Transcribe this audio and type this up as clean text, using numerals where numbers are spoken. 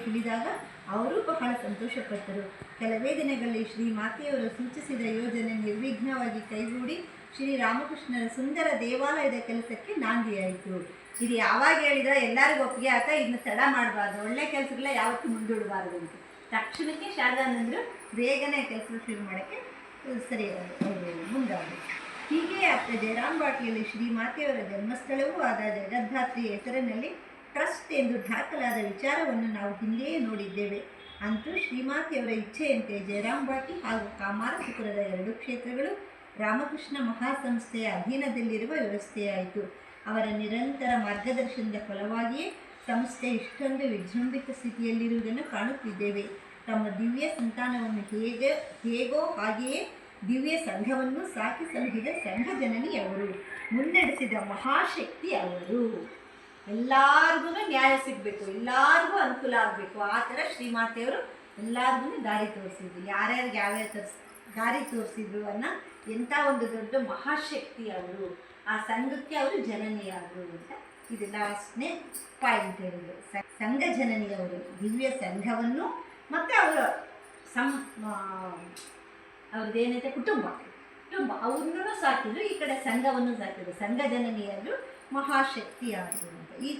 ತಿಳಿದಾಗ ಅವರು ಬಹಳ ಸಂತೋಷಪಟ್ಟರು. ಕೆಲವೇ ದಿನಗಳಲ್ಲಿ ಶ್ರೀ ಮಾತೆಯವರು ಸೂಚಿಸಿದ ಯೋಜನೆ ನಿರ್ವಿಘ್ನವಾಗಿ ಕೈಗೂಡಿ ಶ್ರೀರಾಮಕೃಷ್ಣರ ಸುಂದರ ದೇವಾಲಯದ ಕೆಲಸಕ್ಕೆ ನಾಂದಿಯಾಯಿತು. ಇದು ಯಾವಾಗ ಹೇಳಿದ್ರೆ ಎಲ್ಲರಿಗೂ ಒಪ್ಪಿಗೆ ಆತ, ಇದನ್ನ ತಡ ಮಾಡಬಾರ್ದು, ಒಳ್ಳೆ ಕೆಲಸಗಳ ಯಾವತ್ತೂ ಮುಂದೂಡಬಾರ್ದು ಅಂತ ತಕ್ಷಣಕ್ಕೆ ಶಾರದಾನಂದರು ಬೇಗನೆ ಕೆಲಸ ಶುರು ಮಾಡೋಕ್ಕೆ ಸರಿ ಮುಂದಾದರು. ಹೀಗೆ ಅತ್ತ ಜಯರಾಮ್ ಬಾಟಿಯಲ್ಲಿ ಶ್ರೀಮಾತೆಯವರ ಜನ್ಮಸ್ಥಳವೂ ಆದ ಜಗದ್ಧಾತ್ರಿಯ ಹೆಸರಿನಲ್ಲಿ ಟ್ರಸ್ಟ್ ಎಂದು ದಾಖಲಾದ ವಿಚಾರವನ್ನು ನಾವು ಹಿಂದೆಯೇ ನೋಡಿದ್ದೇವೆ. ಅಂತೂ ಶ್ರೀಮಾತೆಯವರ ಇಚ್ಛೆಯಂತೆ ಜಯರಾಮ್ ಬಾಟಿ ಹಾಗೂ ಕಾಮಾರಪುರದ 2 ಕ್ಷೇತ್ರಗಳು ರಾಮಕೃಷ್ಣ ಮಹಾಸಂಸ್ಥೆಯ ಅಧೀನದಲ್ಲಿರುವ ವ್ಯವಸ್ಥೆಯಾಯಿತು. ಅವರ ನಿರಂತರ ಮಾರ್ಗದರ್ಶನದ ಫಲವಾಗಿಯೇ ಸಂಸ್ಥೆ ಇಷ್ಟೊಂದು ವಿಜೃಂಭಿತ ಸ್ಥಿತಿಯಲ್ಲಿರುವುದನ್ನು ಕಾಣುತ್ತಿದ್ದೇವೆ. ತಮ್ಮ ದಿವ್ಯ ಸಂತಾನವನ್ನು ಹೇಗೋ ಹಾಗೆಯೇ ದಿವ್ಯ ಸಂಘವನ್ನು ಸಾಕಿ ಸಲಹಿದ ಸಂಘ ಜನನಿ ಅವರು, ಮುನ್ನಡೆಸಿದ ಮಹಾಶಕ್ತಿ ಅವರು. ಎಲ್ಲರಿಗೂ ನ್ಯಾಯ ಸಿಗಬೇಕು, ಎಲ್ಲರಿಗೂ ಅನುಕೂಲ ಆಗಬೇಕು, ಆ ಥರ ಶ್ರೀಮಾತೆಯವರು ಎಲ್ಲರಿಗೂ ದಾರಿ ತೋರಿಸಿದ್ರು. ಯಾರ್ಯಾರಿಗೆ ಯಾವ್ಯಾವ ದಾರಿ ತೋರಿಸಿದ್ರು ಅನ್ನೋ ಎಂಥ ಒಂದು ದೊಡ್ಡ ಮಹಾಶಕ್ತಿ ಅವರು. ಆ ಸಂಘಕ್ಕೆ ಅವರು ಜನನಿಯಾದರು ಅಂತ ಇದು ಲಾಸ್ಟ್ನೇ ಪಾಯಿಂಟ್ ಹೇಳಿದರು. ಸಂಘ ಜನನಿಯವರು ದಿವ್ಯ ಸಂಘವನ್ನು ಮತ್ತು ಅವರ ಅವ್ರದ್ದೇನೈತೆ ಕುಟುಂಬ ಅವ್ರನ್ನೂ ಸಾಕಿದ್ರು, ಈ ಕಡೆ ಸಂಘವನ್ನು ಸಾಕಿದ್ರು. ಸಂಘ ಜನನಿಯಾದರು, ಮಹಾಶಕ್ತಿ ಆದರು ಅಂತ ಈ